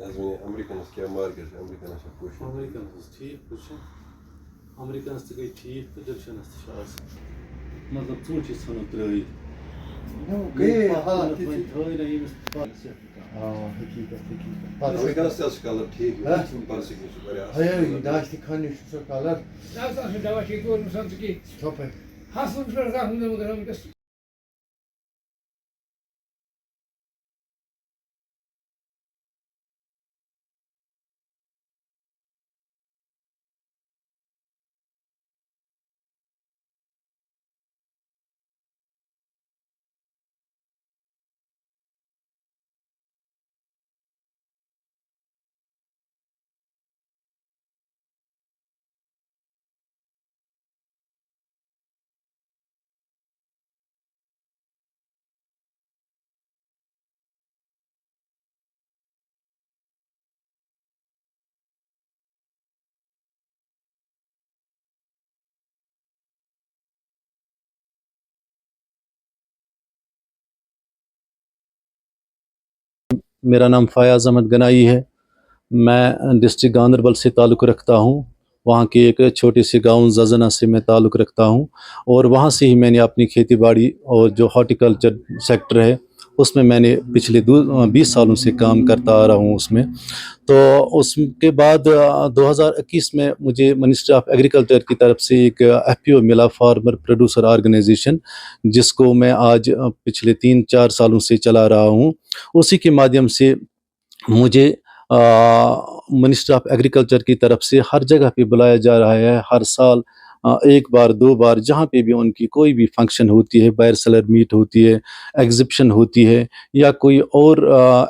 Americans کیا market Americans پوش Americans ٹھیک پوشن امریکنس تہ گئی ٹھیک تو ڈپشنس تہ مطلب ژوٗنٛٹھۍ چھِ ژھٕنُن ترٛٲیِتھ امریکنس تہ کلر ٹھیک داشت کھانے سو کلر دوا ہسن میرا نام فیاض احمد گنائی ہے. میں ڈسٹرکٹ گاندربل سے تعلق رکھتا ہوں. وہاں کے ایک چھوٹے سے گاؤں ززنا سے میں تعلق رکھتا ہوں اور وہاں سے ہی میں نے اپنی کھیتی باڑی اور جو ہارٹیکلچر سیکٹر ہے اس میں نے پچھلے 20 سالوں سے کام کرتا آ رہا ہوں اس میں. تو اس کے بعد 2021 میں مجھے منسٹری آف ایگریکلچر کی طرف سے ایک FPO ملا، فارمر پروڈیوسر آرگنائزیشن، جس کو میں آج پچھلے 3-4 سالوں سے چلا رہا ہوں. اسی کے مادھیم سے مجھے منسٹری آف ایگریکلچر کی طرف سے ہر جگہ پہ بلایا جا رہا ہے. ہر سال 1 بار 2 بار جہاں پہ بھی ان کی کوئی بھی فنکشن ہوتی ہے، بائر سیلر میٹ ہوتی ہے، ایگزیبشن ہوتی ہے یا کوئی اور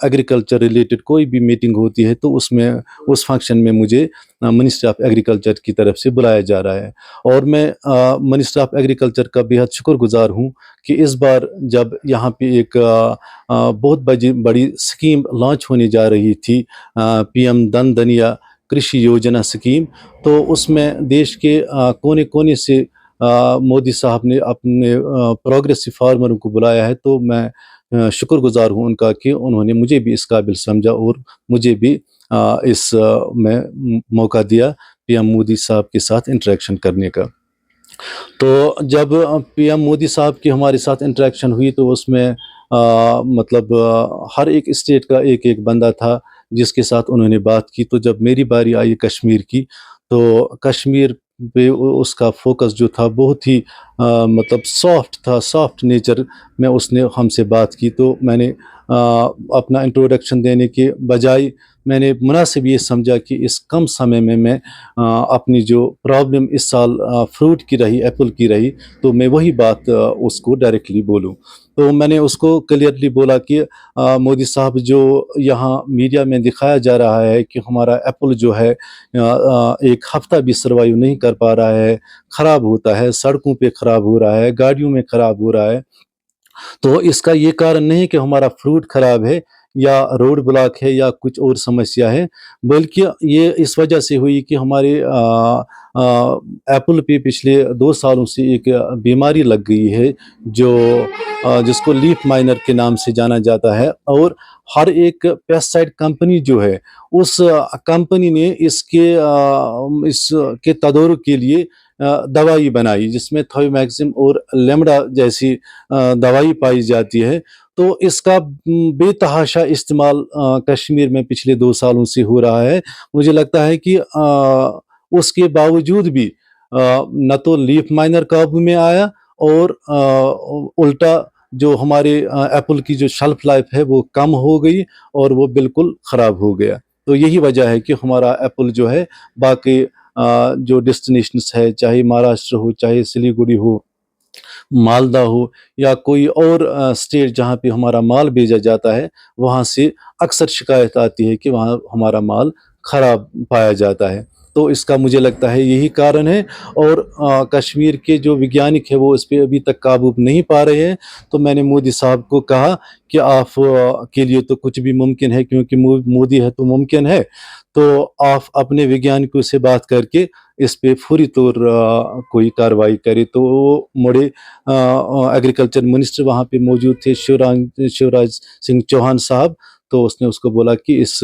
ایگریکلچر ریلیٹڈ کوئی بھی میٹنگ ہوتی ہے، تو اس فنکشن میں مجھے منسٹری آف ایگریکلچر کی طرف سے بلایا جا رہا ہے. اور میں منسٹری آف ایگریکلچر کا بے حد شکر گزار ہوں کہ اس بار جب یہاں پہ ایک بہت بڑی اسکیم لانچ ہونے جا رہی تھی، PM دن دنیا کرشی یوجنا اسکیم، تو اس میں دیش کے کونے کونے سے مودی صاحب نے اپنے پروگریسو فارمروں کو بلایا ہے. تو میں شکر گزار ہوں ان کا کہ انہوں نے مجھے بھی اس قابل سمجھا اور مجھے بھی اس میں موقع دیا PM مودی صاحب کے ساتھ انٹریکشن کرنے کا. تو جب PM مودی صاحب کی ہمارے ساتھ انٹریکشن ہوئی تو اس میں مطلب ہر ایک اسٹیٹ کا ایک بندہ تھا جس کے ساتھ انہوں نے بات کی. تو جب میری باری آئی کشمیر کی، تو کشمیر پہ اس کا فوکس جو تھا بہت ہی مطلب سافٹ تھا، سافٹ نیچر میں اس نے ہم سے بات کی. تو میں نے اپنا انٹروڈکشن دینے کے بجائے میں نے مناسب یہ سمجھا کہ اس کم سمے میں اپنی جو پرابلم اس سال فروٹ کی رہی، ایپل کی رہی، تو میں وہی بات اس کو ڈائریکٹلی بولوں. تو میں نے اس کو کلیئرلی بولا کہ مودی صاحب، جو یہاں میڈیا میں دکھایا جا رہا ہے کہ ہمارا ایپل جو ہے 1 ہفتہ بھی سروائیو نہیں کر پا رہا ہے، خراب ہوتا ہے، سڑکوں پہ خراب ہو رہا ہے، گاڑیوں میں خراب ہو رہا ہے، تو اس کا یہ کارن نہیں کہ ہمارا فروٹ خراب ہے یا روڈ بلاک ہے یا کچھ اور سمسیا ہے، بلکہ یہ اس وجہ سے ہوئی کہ ہمارے ایپل پہ پچھلے 2 سالوں سے ایک بیماری لگ گئی ہے جس کو لیف مائنر کے نام سے جانا جاتا ہے. اور ہر ایک پیسٹسائڈ کمپنی جو ہے، اس کمپنی نے اس کے تدارک کے لیے دوائی بنائی جس میں تھومیکزم اور لیمڈا جیسی دوائی پائی جاتی ہے. تو اس کا بے تحاشا استعمال کشمیر میں پچھلے 2 سالوں سے ہو رہا ہے. مجھے لگتا ہے کہ اس کے باوجود بھی نہ تو لیف مائنر قابو میں آیا اور الٹا جو ہمارے ایپل کی جو شیلف لائف ہے وہ کم ہو گئی اور وہ بالکل خراب ہو گیا. تو یہی وجہ ہے کہ ہمارا ایپل جو ہے باقی جو ڈیسٹینیشنز ہے، چاہے مہاراشٹر ہو، چاہے سلیگوڑی ہو، مالدہ ہو یا کوئی اور اسٹیٹ جہاں پہ ہمارا مال بھیجا جاتا ہے، وہاں سے اکثر شکایت آتی ہے کہ وہاں ہمارا مال خراب پایا جاتا ہے. تو اس کا مجھے لگتا ہے یہی کارن ہے. اور کشمیر کے جو وگیانک ہے وہ اس پہ ابھی تک قابو نہیں پا رہے ہیں. تو میں نے مودی صاحب کو کہا کہ آپ کے لیے تو کچھ بھی ممکن ہے، کیونکہ مودی ہے تو ممکن ہے. تو آپ اپنے وگیانکوں سے بات کر کے اس پہ فوری طور کوئی کارروائی کرے. تو وہ مڑے ایگریکلچر منسٹر وہاں پہ موجود تھے، شیوراج سنگھ چوہان صاحب. تو اس نے اس کو بولا کہ اس